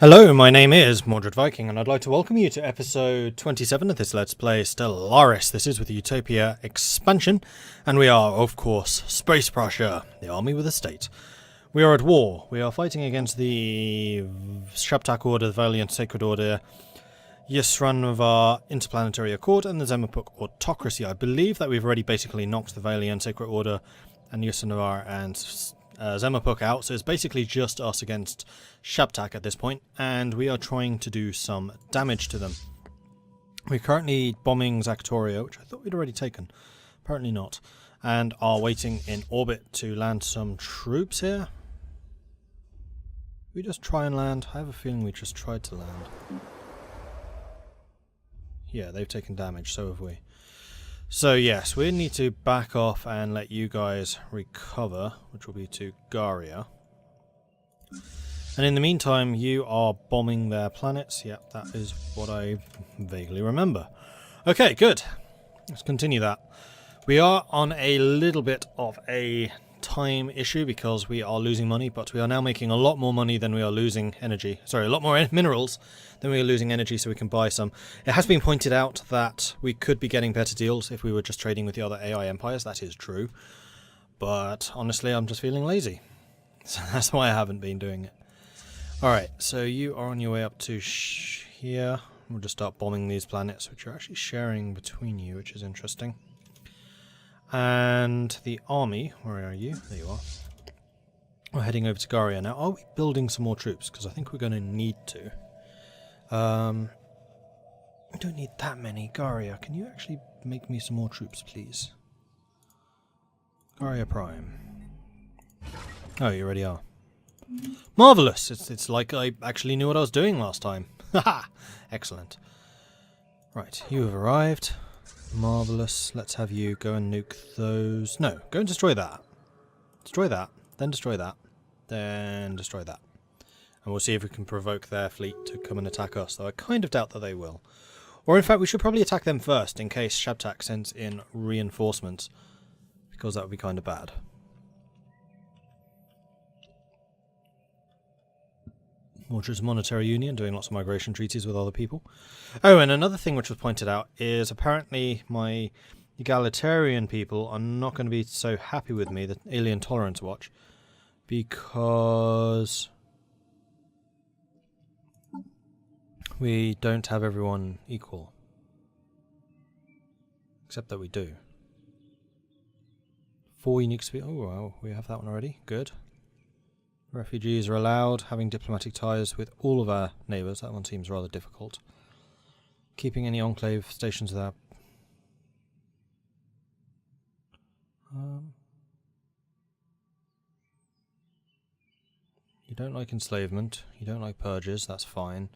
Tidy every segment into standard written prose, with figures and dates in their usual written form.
Hello, my name is Mordred Viking, and I'd like to welcome you to episode 27 of this Let's Play Stellaris. This is with the Utopia expansion, and we are, of course, Space Prussia, the army with a state. We are at war. We are fighting against the Shabtak Order, the Valiant Sacred Order, Yisranvar Interplanetary Accord, and the Zemapuk Autocracy. I believe that we've already basically knocked the Valiant Sacred Order and Yisranvar and Zemapuk out, so it's basically just us against Shabtak at this point, and we are trying to do some damage to them. We're currently bombing Zactoria, which I thought we'd already taken. Apparently not. And are waiting in orbit to land some troops here. We just try and land? I have a feeling we just tried to land. Yeah, they've taken damage, so have we. So yes, we need to back off and let you guys recover, which will be to Garia. And in the meantime, you are bombing their planets. Yep, that is what I vaguely remember. Okay, good. Let's continue that. We are on a little bit of a time issue because we are losing money, but we are now making a lot more money than we are losing energy. Sorry, a lot more minerals than we are losing energy, so we can buy some. It has been pointed out that we could be getting better deals if we were just trading with the other AI empires. That is true. But honestly, I'm just feeling lazy. So that's why I haven't been doing it. Alright, so you are on your way up to here. We'll just start bombing these planets, which are actually sharing between you, which is interesting. And the army, where are you? There you are. We're heading over to Garia now. Are we building some more troops? Because I think we're going to need to. We don't need that many. Garia, can you actually make me some more troops, please? Garia Prime. Oh, you already are. Marvellous! It's like I actually knew what I was doing last time. Haha! Excellent. Right, you have arrived. Marvellous. Let's have you go and nuke those. No, go and destroy that. Destroy that. Then destroy that. Then destroy that. And we'll see if we can provoke their fleet to come and attack us, though I kind of doubt that they will. Or in fact, we should probably attack them first, in case Shabtak sends in reinforcements. Because that would be kind of bad. Mordred's monetary union, doing lots of migration treaties with other people. Oh, and another thing which was pointed out is apparently my egalitarian people are not going to be so happy with me, the Alien Tolerance Watch, because we don't have everyone equal. Except that we do. 4 unique species. Oh, well, we have that one already. Good. Refugees are allowed, having diplomatic ties with all of our neighbours. That one seems rather difficult. Keeping any enclave stations there. You don't like enslavement. You don't like purges. That's fine.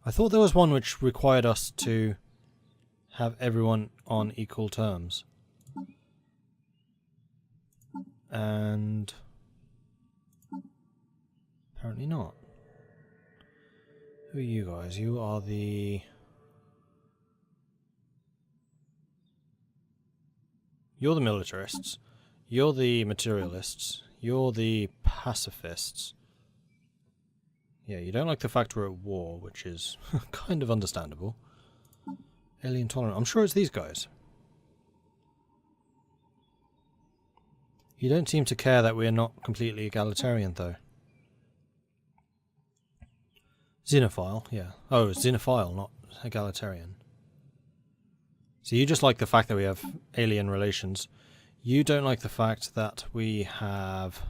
I thought there was one which required us to have everyone on equal terms. And apparently not. Who are you guys? You are the... You're the militarists. You're the materialists. You're the pacifists. Yeah, you don't like the fact we're at war, which is kind of understandable. Alien tolerant. I'm sure it's these guys. You don't seem to care that we're not completely egalitarian, though. Xenophile, yeah. Oh, xenophile, not egalitarian. So you just like the fact that we have alien relations. You don't like the fact that we have...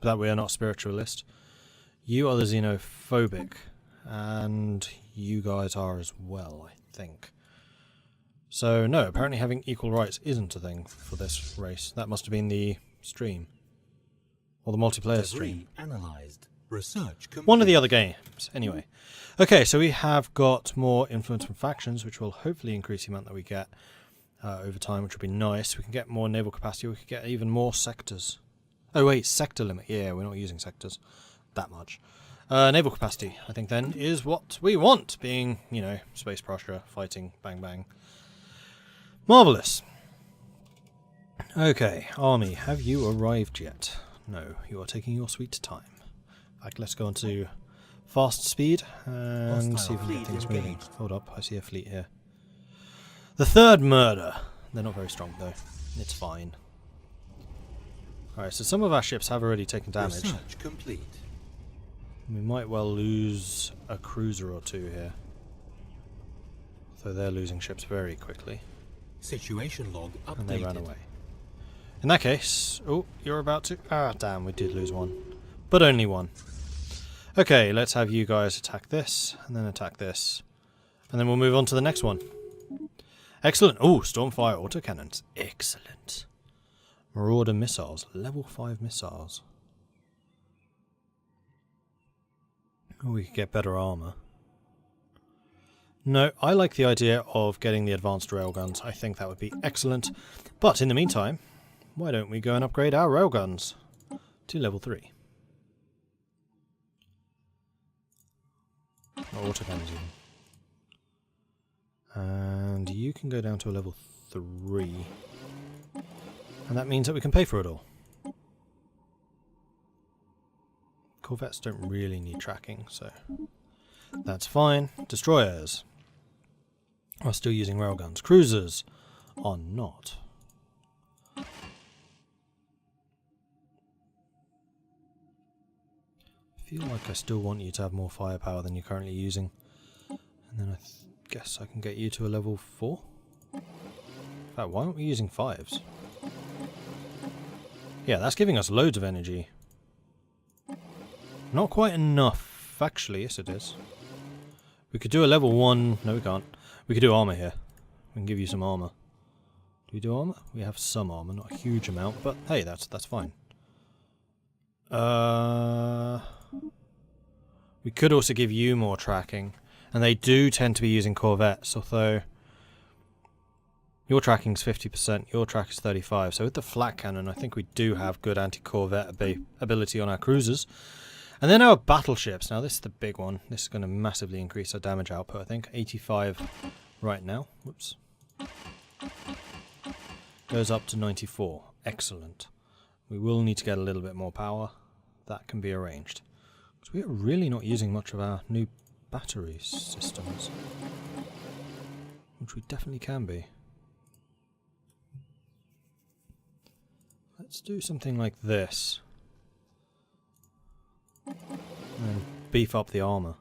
that we are not spiritualist. You are the xenophobic. And you guys are as well, I think. So, no, apparently having equal rights isn't a thing for this race. That must have been the stream. Or the multiplayer stream. Analyzed. Research one of the other games, anyway. Okay, so we have got more influence from factions, which will hopefully increase the amount that we get over time, which will be nice. We can get more naval capacity, we could get even more sectors. Oh wait, sector limit. Yeah, we're not using sectors that much. Naval capacity, I think then, is what we want, being, you know, Space Prussia, fighting, bang bang. Marvellous. Okay, army, have you arrived yet? No, you are taking your sweet time. Let's go on to fast speed and see if we can get Hostile things fleet moving. engaged. Hold up, I see a fleet here. The third murder. They're not very strong though. It's fine. Alright, so some of our ships have already taken damage. Research complete. We might well lose a cruiser or two here. Though they're losing ships very quickly. Situation log updated. And they ran away. In that case... Oh, you're about to... Ah, damn, we did lose one. But only one. Okay, let's have you guys attack this, and then attack this. And then we'll move on to the next one. Excellent. Oh, Stormfire autocannons. Excellent. Marauder missiles. Level 5 missiles. Oh, we could get better armor. No, I like the idea of getting the advanced railguns. I think that would be excellent. But in the meantime, why don't we go and upgrade our railguns to level 3? Or autocannons even. And you can go down to a level 3. And that means that we can pay for it all. Corvettes don't really need tracking, so that's fine. Destroyers are still using railguns. Cruisers are not. I feel like I still want you to have more firepower than you're currently using. And then I guess I can get you to a level 4? In fact, why aren't we using 5s? Yeah, that's giving us loads of energy. Not quite enough. Actually, yes it is. We could do a level 1... No, we can't. We could do armor here. We can give you some armor. Do we do armor? We have some armor, not a huge amount, but hey, that's fine. We could also give you more tracking. And they do tend to be using corvettes, although... Your tracking's 50%, your track is 35%. So with the flat cannon, I think we do have good anti-corvette ability on our cruisers. And then our battleships. Now this is the big one. This is going to massively increase our damage output, I think. 85 right now. Whoops. Goes up to 94. Excellent. We will need to get a little bit more power. That can be arranged. Because we are really not using much of our new battery systems. Which we definitely can be. Let's do something like this. And beef up the armor.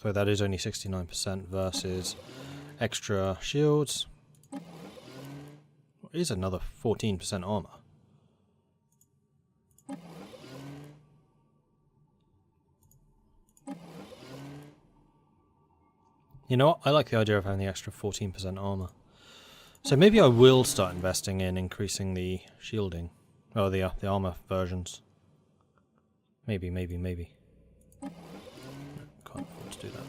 So that is only 69% versus extra shields. What is another 14% armor? You know what? I like the idea of having the extra 14% armor. So maybe I will start investing in increasing the shielding. Oh, the armor versions. Maybe. No, can't afford to do that.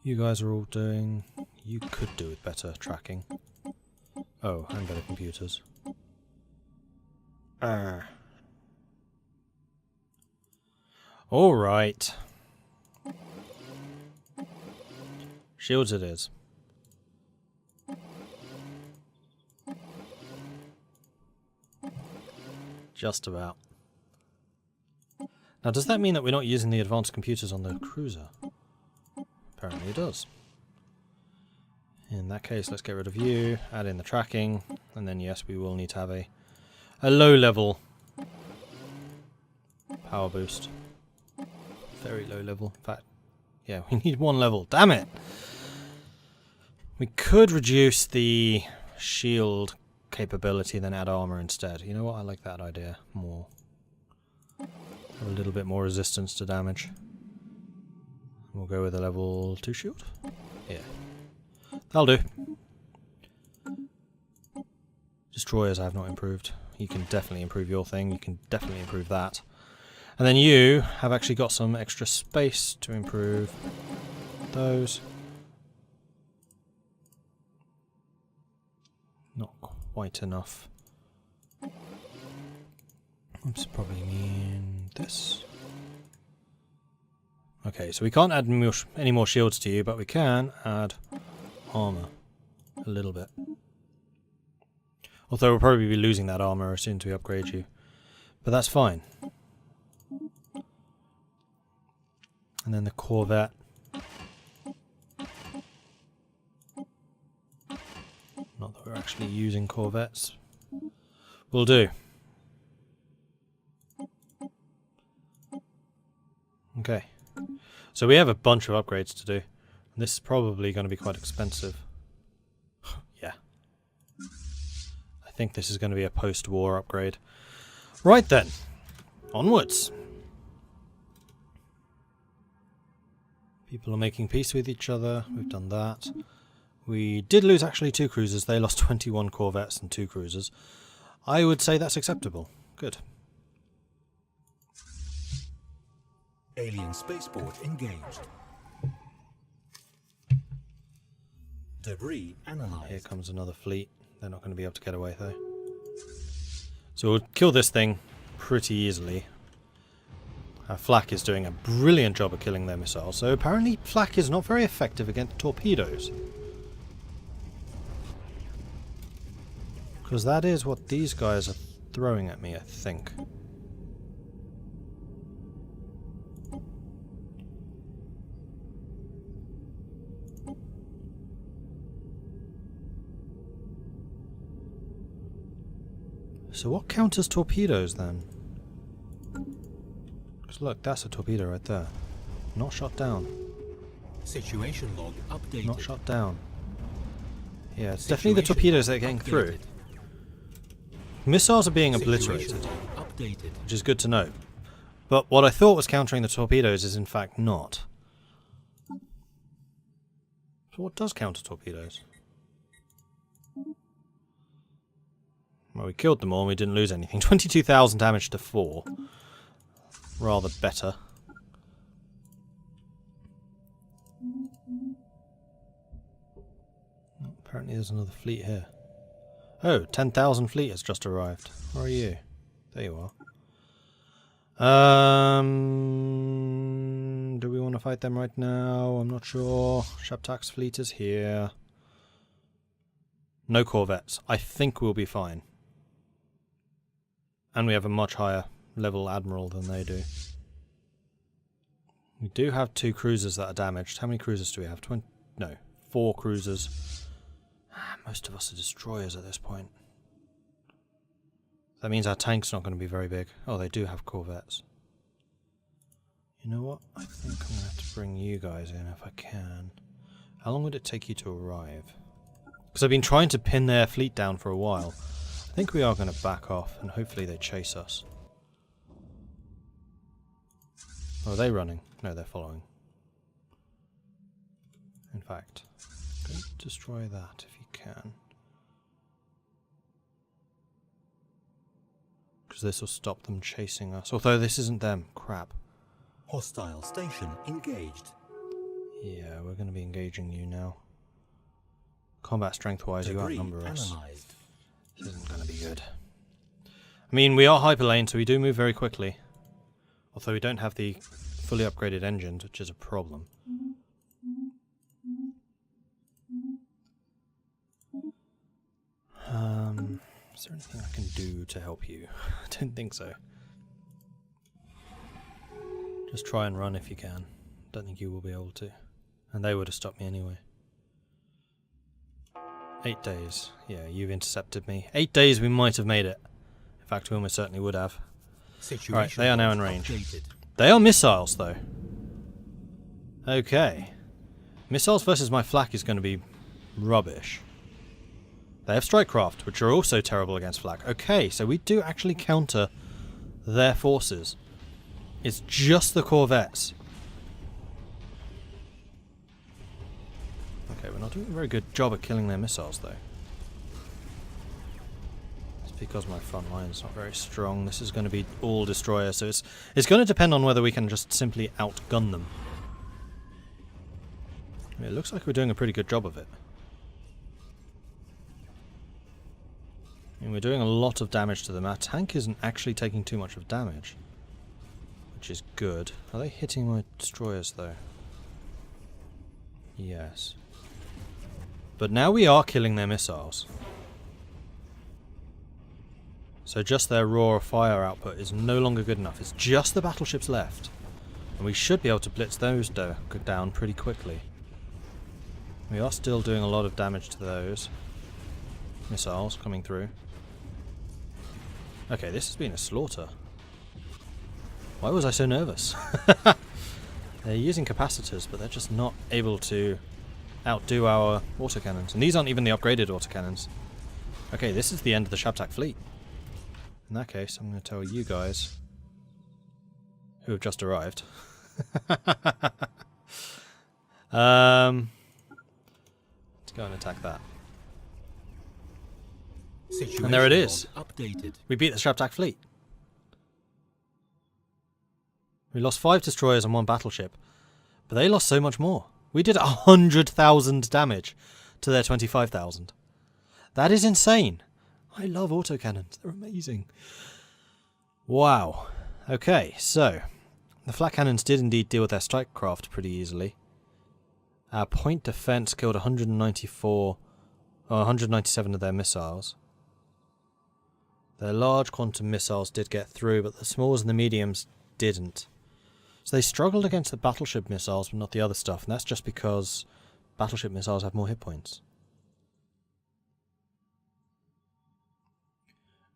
You guys are all doing... You could do with better tracking. Oh, and better computers. Alright. Shields it is. Just about. Now, does that mean that we're not using the advanced computers on the cruiser? Apparently it does. In that case, let's get rid of you, add in the tracking, and then yes, we will need to have a low level power boost. Very low level. In fact, yeah, we need 1 level. Damn it! We could reduce the shield capability, then add armor instead. You know what? I like that idea more. Have a little bit more resistance to damage. We'll go with a level 2 shield. Yeah. That'll do. Destroyers I have not improved. You can definitely improve your thing. You can definitely improve that. And then you have actually got some extra space to improve those. Not quite enough. Oops, probably mean this. Okay, so we can't add any more shields to you, but we can add armor a little bit. Although we'll probably be losing that armor as soon as we upgrade you. But that's fine. And then the corvette. Not that we're actually using corvettes. Will do. Okay. So we have a bunch of upgrades to do. This is probably going to be quite expensive. Yeah. I think this is going to be a post-war upgrade. Right then. Onwards. People are making peace with each other. We've done that. We did lose actually 2 cruisers. They lost 21 corvettes and 2 cruisers. I would say that's acceptable. Good. Alien spaceport engaged. Debris analyzed. Here comes another fleet. They're not going to be able to get away though. So we'll kill this thing pretty easily. Flak is doing a brilliant job of killing their missiles. So apparently Flak is not very effective against torpedoes. Because that is what these guys are throwing at me, I think. So what counters torpedoes then? Because look, that's a torpedo right there. Not shot down. Situation log updated. Not shot down. Yeah, it's definitely the torpedoes that are getting through. Missiles are being obliterated, which is good to know. But what I thought was countering the torpedoes is in fact not. So what does counter torpedoes? Well, we killed them all and we didn't lose anything. 22,000 damage to 4. Rather better. Apparently there's another fleet here. Oh, 10,000 fleet has just arrived. Where are you? There you are. Do we want to fight them right now? I'm not sure. Shaptak's fleet is here. No corvettes. I think we'll be fine. And we have a much higher level admiral than they do. We do have 2 cruisers that are damaged. How many cruisers do we have? 4 cruisers. Most of us are destroyers at this point. That means our tank's not going to be very big. Oh, they do have corvettes. You know what? I think I'm going to have to bring you guys in if I can. How long would it take you to arrive? Because I've been trying to pin their fleet down for a while. I think we are going to back off and hopefully they chase us. Oh, are they running? No, they're following. In fact, go destroy that if you can. Because this will stop them chasing us. Although this isn't them. Crap. Hostile station engaged. Yeah, we're going to be engaging you now. Combat strength-wise, you outnumber us. This isn't going to be good. I mean, we are hyperlane, so we do move very quickly. Although we don't have the fully upgraded engines, which is a problem. Is there anything I can do to help you? I don't think so. Just try and run if you can. Don't think you will be able to. And they would have stopped me anyway. 8 days. Yeah, you've intercepted me. 8 days we might have made it. In fact, we almost certainly would have. Right, they are now in range. They are missiles, though. Okay. Missiles versus my flak is going to be rubbish. They have strikecraft, which are also terrible against flak. Okay, so we do actually counter their forces. It's just the corvettes. Okay, we're not doing a very good job at killing their missiles, though. It's because my front line's not very strong. This is going to be all destroyers, so it's going to depend on whether we can just simply outgun them. I mean, it looks like we're doing a pretty good job of it. I mean, we're doing a lot of damage to them. Our tank isn't actually taking too much of damage, which is good. Are they hitting my destroyers, though? Yes. But now we are killing their missiles. So just their raw fire output is no longer good enough. It's just the battleships left. And we should be able to blitz those down pretty quickly. We are still doing a lot of damage to those missiles coming through. Okay, this has been a slaughter. Why was I so nervous? They're using capacitors, but they're just not able to outdo our autocannons. And these aren't even the upgraded autocannons. Okay, this is the end of the Shabtak fleet. In that case, I'm going to tell you guys who have just arrived. Let's go and attack that. Situation And there it is. Updated. We beat the Shabtak fleet. We lost 5 destroyers and 1 battleship, but they lost so much more. We did 100,000 damage to their 25,000. That is insane. I love autocannons. They're amazing. Wow. Okay, so the flak cannons did indeed deal with their strike craft pretty easily. Our point defense killed 197 of their missiles. Their large quantum missiles did get through, but the smalls and the mediums didn't. So they struggled against the battleship missiles, but not the other stuff, and that's just because battleship missiles have more hit points.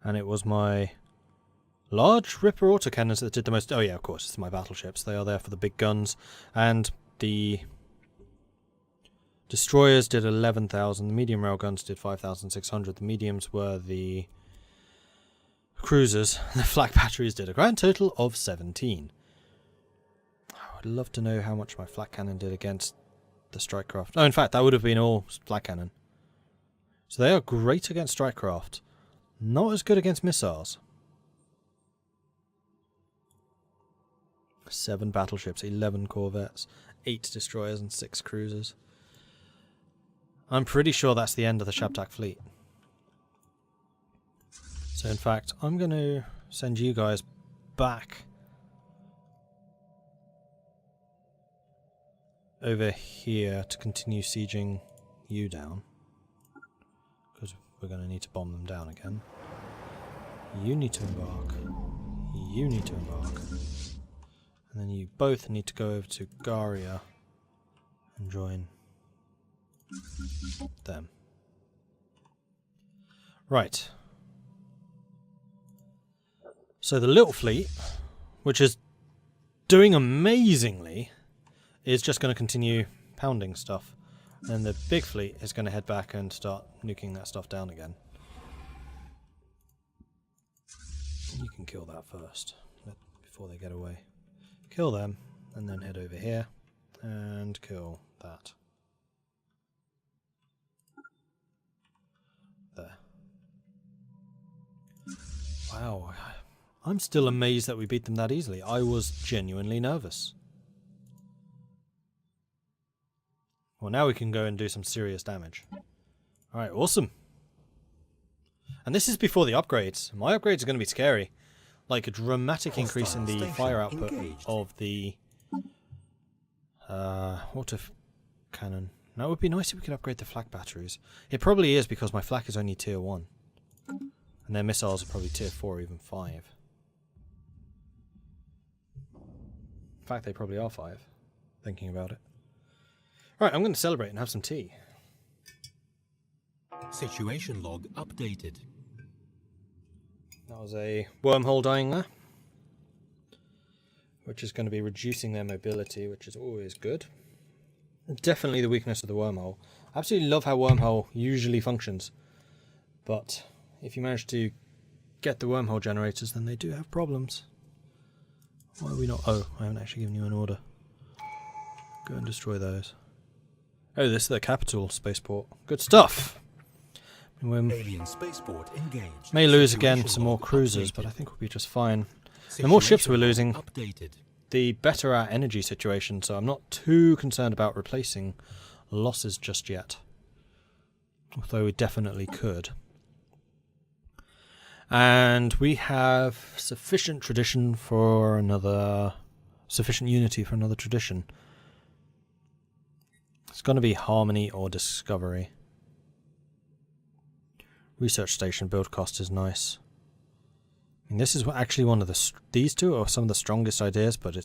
And it was my large Ripper autocannons that did the most. Oh yeah, of course, it's my battleships. They are there for the big guns. And the destroyers did 11,000. The medium railguns did 5,600. The mediums were the cruisers. The flak batteries did a grand total of 17. I would love to know how much my flak cannon did against the strike craft. Oh, in fact, that would have been all flak cannon. So they are great against strike craft. Not as good against missiles. 7 battleships, 11 corvettes, 8 destroyers and 6 cruisers. I'm pretty sure that's the end of the Shabtak fleet. So in fact, I'm going to send you guys back over here to continue sieging you down. Because we're going to need to bomb them down again. You need to embark. You need to embark. And then you both need to go over to Garia and join them. Right. So the little fleet, which is doing amazingly, is just going to continue pounding stuff. And the big fleet is going to head back and start nuking that stuff down again. You can kill that first, before they get away. Kill them, and then head over here, and kill that. There. Wow, I'm still amazed that we beat them that easily. I was genuinely nervous. Well, now we can go and do some serious damage. Alright, awesome. And this is before the upgrades. My upgrades are going to be scary. Like a dramatic increase in the fire output of the auto cannon. That would be nice if we could upgrade the flak batteries. It probably is because my flak is only tier 1. And their missiles are probably tier 4 or even 5. In fact, they probably are 5, thinking about it. Right, I'm going to celebrate and have some tea. Situation log updated. That was a wormhole dying there, which is going to be reducing their mobility, which is always good. Definitely the weakness of the wormhole. I absolutely love how wormhole usually functions, but if you manage to get the wormhole generators, then they do have problems. Why are we not? Oh, I haven't actually given you an order. Go and destroy those. Oh, this is the capital spaceport. Good stuff. Alien spaceport engaged. May lose again some more cruisers, but I think we'll be just fine. The more ships we're losing, the better our energy situation, so I'm not too concerned about replacing losses just yet. Although we definitely could. And we have sufficient tradition for another... sufficient unity for another tradition. It's going to be Harmony or Discovery. Research station build cost is nice. I mean, this is actually one of the... these two are some of the strongest ideas, but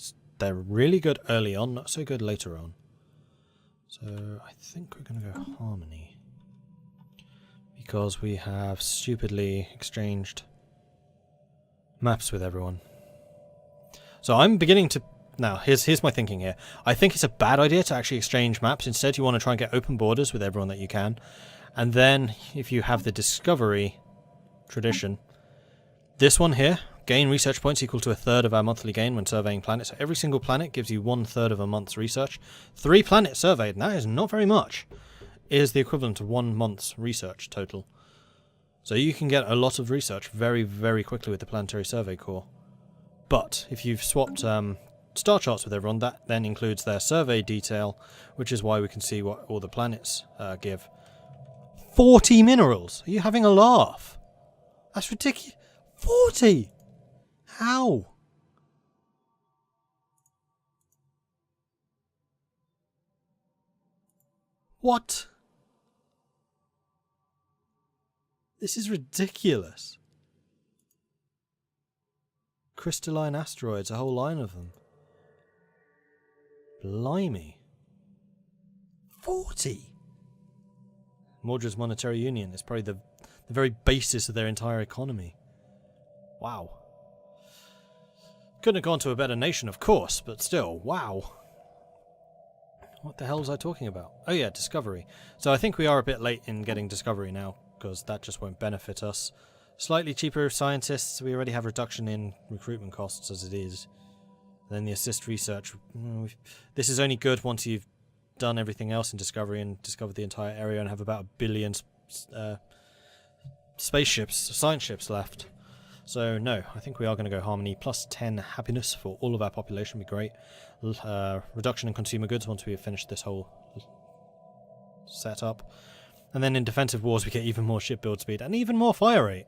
They're really good early on, not so good later on. So I think we're going to go harmony. Because we have stupidly exchanged maps with everyone. So I'm beginning to... Now, here's my thinking here. I think it's a bad idea to actually exchange maps. Instead, you want to try and get open borders with everyone that you can. And then, if you have the discovery tradition, this one here, gain research points equal to 1/3 of our monthly gain when surveying planets. So every single planet gives you 1/3 of a month's research. 3 planets surveyed, and that is not very much, is the equivalent to 1 month's research total. So you can get a lot of research very, very quickly with the Planetary Survey Corps. But if you've swapped star charts with everyone, that then includes their survey detail, which is why we can see what all the planets give. 40 minerals! Are you having a laugh? That's ridiculous. 40! How? What? This is ridiculous. Crystalline asteroids, a whole line of them. Blimey. 40! Mordred's monetary union is probably the very basis of their entire economy. Wow. Couldn't have gone to a better nation, of course, but still, wow. What the hell was I talking about? Oh yeah, discovery. So I think we are a bit late in getting discovery now, because that just won't benefit us. Slightly cheaper scientists, we already have reduction in recruitment costs as it is. Then the assist research. This is only good once you've done everything else in discovery and discovered the entire area and have about 1 billion spaceships, science ships left. So no, I think we are going to go harmony. Plus 10 happiness for all of our population would be great. Reduction in consumer goods once we have finished this whole setup. And then in defensive wars we get even more ship build speed and even more fire rate,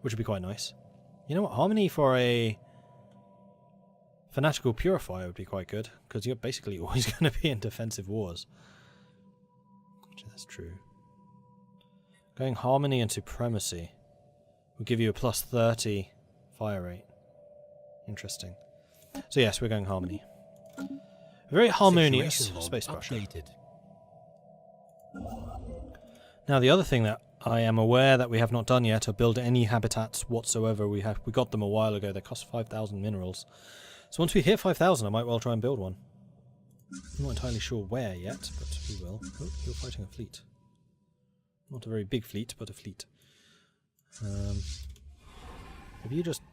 which would be quite nice. You know what, harmony for a fanatical purifier would be quite good, because you're basically always going to be in defensive wars. Which that's true. Going harmony and supremacy will give you a plus 30 fire rate. Interesting. So yes, we're going harmony. A very harmonious Space Prussia. Now the other thing that I am aware that we have not done yet are build any habitats whatsoever. We got them a while ago. They cost 5,000 minerals. So once we hit 5,000, I might well try and build one. I'm not entirely sure where yet, but we will. Oh, you're fighting a fleet. Not a very big fleet, but a fleet. Have you just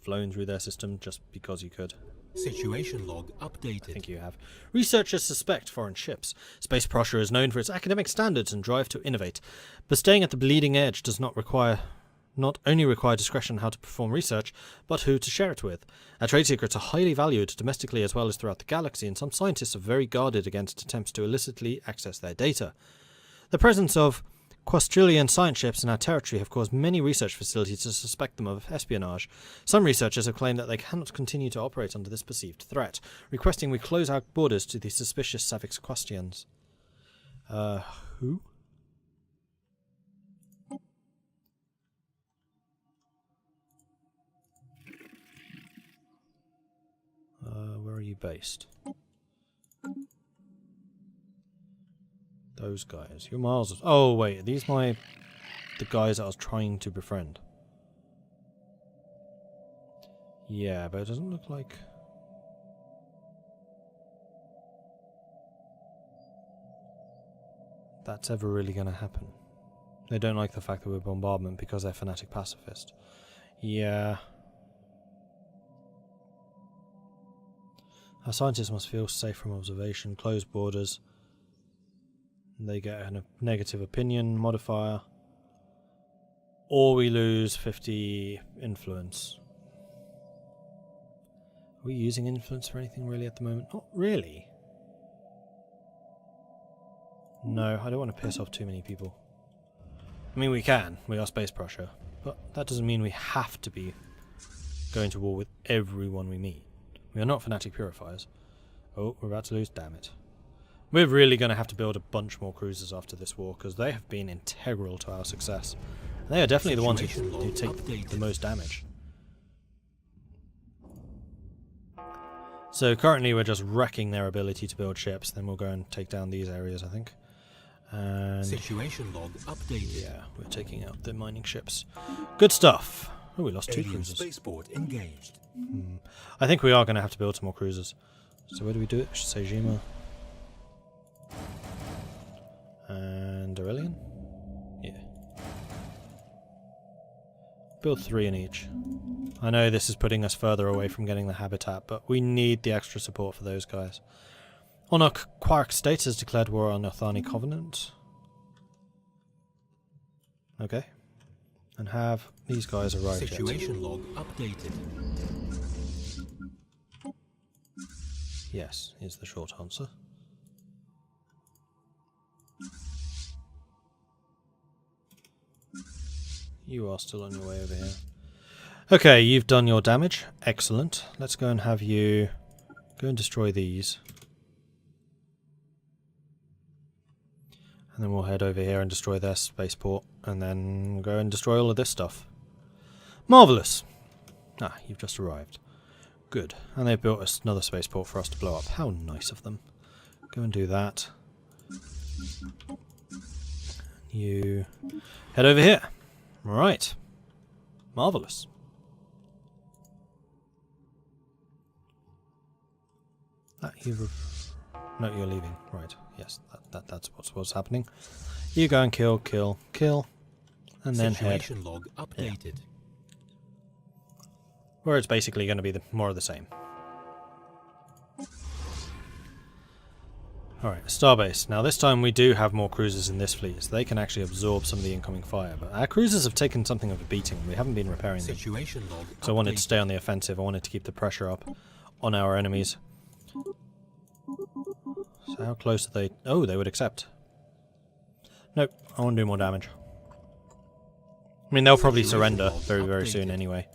flown through their system just because you could? Situation log updated. I think you have. Researchers suspect foreign ships. Space Prussia is known for its academic standards and drive to innovate, but staying at the bleeding edge does not only require discretion how to perform research, but who to share it with. Our trade secrets are highly valued domestically as well as throughout the galaxy, and some scientists are very guarded against attempts to illicitly access their data. The presence of quadrillion science ships in our territory have caused many research facilities to suspect them of espionage. Some researchers have claimed that they cannot continue to operate under this perceived threat, requesting we close our borders to the suspicious Savix questions. Who? Where are you based? Those guys. You're miles of... Oh, wait. Are these the guys that I was trying to befriend? Yeah, but it doesn't look like... that's ever really going to happen. They don't like the fact that we're bombardment because they're fanatic pacifist. Yeah. Our scientists must feel safe from observation, close borders. They get a negative opinion modifier. Or we lose 50 influence. Are we using influence for anything really at the moment? Not really. No, I don't want to piss off too many people. I mean, we can. We are Space Prussia. But that doesn't mean we have to be going to war with everyone we meet. We are not fanatic purifiers. Oh, we're about to lose, damn it. We're really going to have to build a bunch more cruisers after this war, because they have been integral to our success. They are definitely the ones who take the most damage. So currently we're just wrecking their ability to build ships. Then we'll go and take down these areas, I think. And Situation log updated. yeah, we're taking out the mining ships. Good stuff. Oh, we lost 2 Alien cruisers. spaceport engaged. I think we are going to have to build some more cruisers. So where do we do it? Sejima. And Aurelian? Yeah. Build 3 in each. I know this is putting us further away from getting the habitat, but we need the extra support for those guys. Honor Quark State has declared war on Othani Covenant. Okay. And have these guys arrived yet. Situation log updated. Yes, is the short answer. You are still on your way over here. Okay, you've done your damage. Excellent. Let's go and have you go and destroy these. And then we'll head over here and destroy their spaceport. And then go and destroy all of this stuff. Marvellous! Ah, you've just arrived. Good. And they've built us another spaceport for us to blow up. How nice of them. Go and do that. You head over here. Right. Marvellous. No, you're leaving. Right. Yes, that's what's happening. You go and kill, and then head. Situation log updated. Yeah. Where it's basically going to be more of the same. Alright, Starbase. Now this time we do have more cruisers in this fleet, so they can actually absorb some of the incoming fire. But our cruisers have taken something of a beating. We haven't been repairing them. Situation log So I wanted to stay on the offensive. I wanted to keep the pressure up on our enemies. So how close are they? Oh, they would accept. Nope, I want to do more damage. I mean, they'll probably surrender very, very soon anyway.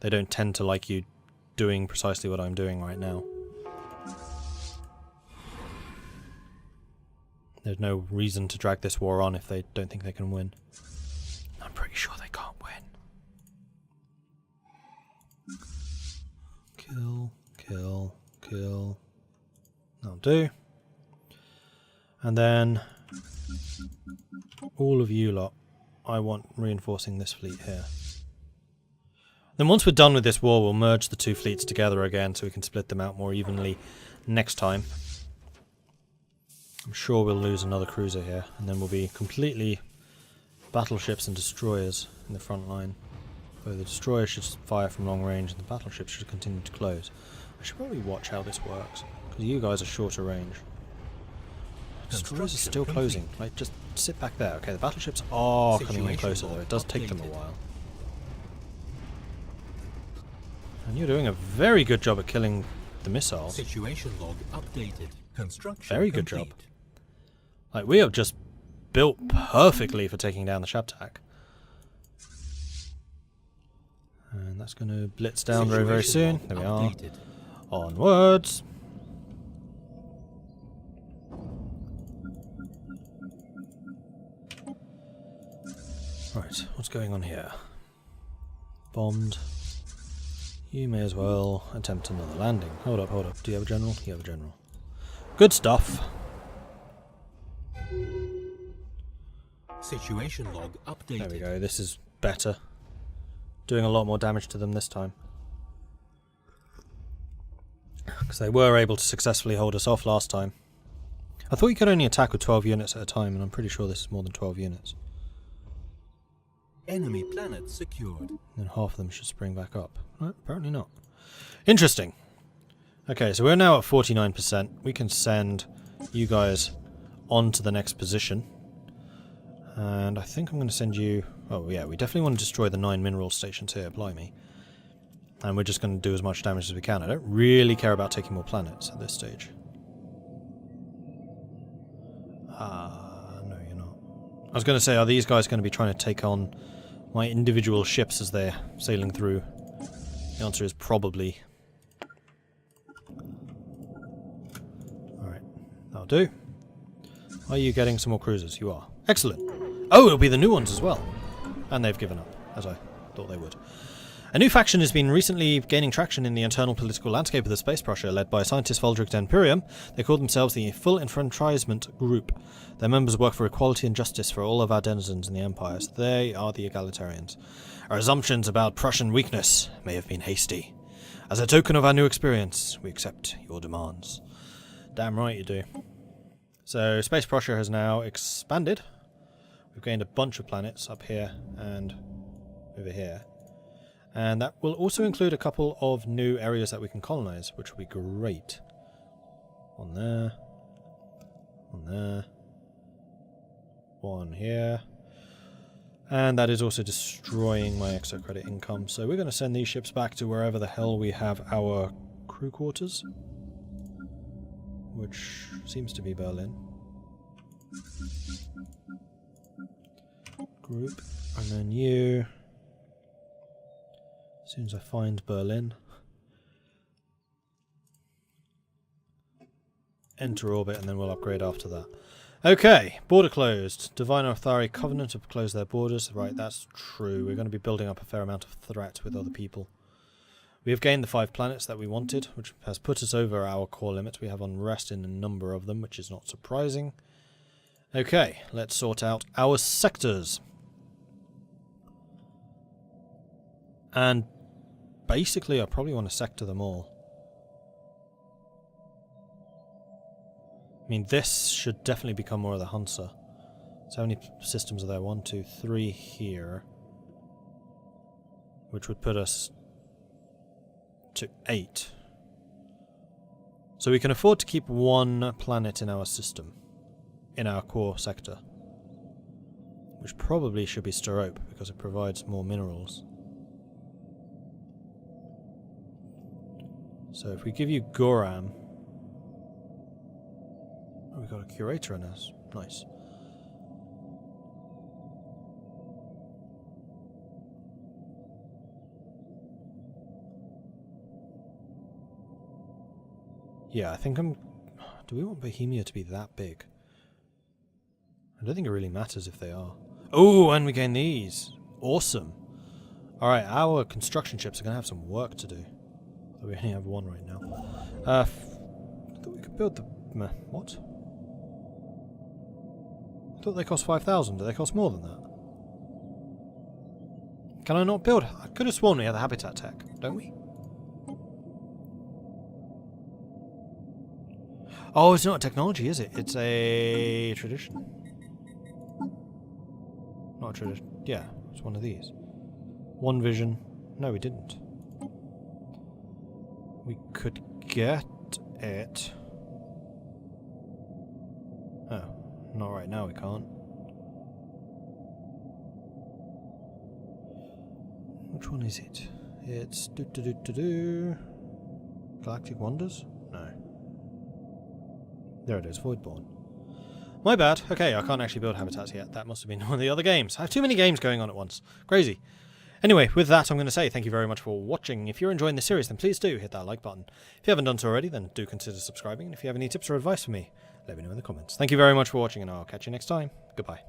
They don't tend to like you doing precisely what I'm doing right now. There's no reason to drag this war on if they don't think they can win. I'm pretty sure they can't win. Kill. That'll do. And then all of you lot, I want reinforcing this fleet here. Then once we're done with this war, we'll merge the 2 fleets together again so we can split them out more evenly next time. I'm sure we'll lose another cruiser here, and then we'll be completely battleships and destroyers in the front line. So the destroyers should fire from long range, and the battleships should continue to close. I should probably watch how this works, because you guys are shorter range. Destroyers are still closing. Like, just sit back there. Okay, the battleships are coming in closer, though. It does take them a while. And you're doing a very good job at killing the missiles. Situation log updated. Construction Very good job. Like, we have just built perfectly for taking down the Shabtak. And that's going to blitz down very, very soon. There we are. Onwards. Right, what's going on here? Bombed. You may as well attempt another landing. Hold up. Do you have a general? You have a general. Good stuff. Situation log updated. There we go, this is better. Doing a lot more damage to them this time. Because they were able to successfully hold us off last time. I thought you could only attack with 12 units at a time, and I'm pretty sure this is more than 12 units. Enemy planet secured. Then half of them should spring back up. No, apparently not. Interesting. Okay, so we're now at 49%. We can send you guys on to the next position. And I think I'm going to send you... Oh yeah, we definitely want to destroy the 9 mineral stations here, blimey. And we're just going to do as much damage as we can. I don't really care about taking more planets at this stage. No, you're not. I was going to say, are these guys going to be trying to take on my individual ships as they're sailing through? The answer is probably. Alright, that'll do. Are you getting some more cruisers? You are. Excellent. Oh, it'll be the new ones as well. And they've given up, as I thought they would. A new faction has been recently gaining traction in the internal political landscape of the Space Prussia, led by scientist Voldric Imperium. They call themselves the Full Enfranchisement Group. Their members work for equality and justice for all of our denizens in the Empires. They are the egalitarians. Our assumptions about Prussian weakness may have been hasty. As a token of our new experience, we accept your demands. Damn right you do. So, Space Prussia has now expanded. We've gained a bunch of planets up here and over here. And that will also include a couple of new areas that we can colonize, which will be great. One there. One there. One here. And that is also destroying my exocredit income. So we're going to send these ships back to wherever the hell we have our crew quarters. Which seems to be Berlin. Group. And then you... As soon as I find Berlin. Enter orbit, and then we'll upgrade after that. Okay, border closed. Divine Authari Covenant have closed their borders. Right, that's true. We're going to be building up a fair amount of threat with other people. We have gained the 5 planets that we wanted, which has put us over our core limit. We have unrest in a number of them, which is not surprising. Okay, let's sort out our sectors. And basically, I probably want to sector them all. I mean, this should definitely become more of the Hansa. So how many systems are there? 1, 2, 3 here. Which would put us to 8. So we can afford to keep 1 planet in our system. In our core sector. Which probably should be Sterope, because it provides more minerals. So if we give you Goram... Oh, we've got a curator in us. Nice. Yeah, I think I'm... Do we want Bohemia to be that big? I don't think it really matters if they are. Oh, and we gain these. Awesome. Alright, our construction ships are going to have some work to do. We only have 1 right now. I thought we could build the... What? I thought they cost 5,000. Do they cost more than that? Can I not build? I could have sworn we had the habitat tech, don't we? Oh, it's not a technology, is it? It's a tradition. Not a tradition. Yeah, it's one of these. One vision. No, we didn't. We could get it. Oh, not right now we can't. Which one is it? It's Galactic Wonders? No. There it is, Voidborn. My bad. Okay, I can't actually build habitats yet. That must have been one of the other games. I have too many games going on at once. Crazy. Anyway, with that, I'm going to say thank you very much for watching. If you're enjoying the series, then please do hit that like button. If you haven't done so already, then do consider subscribing. And if you have any tips or advice for me, let me know in the comments. Thank you very much for watching, and I'll catch you next time. Goodbye.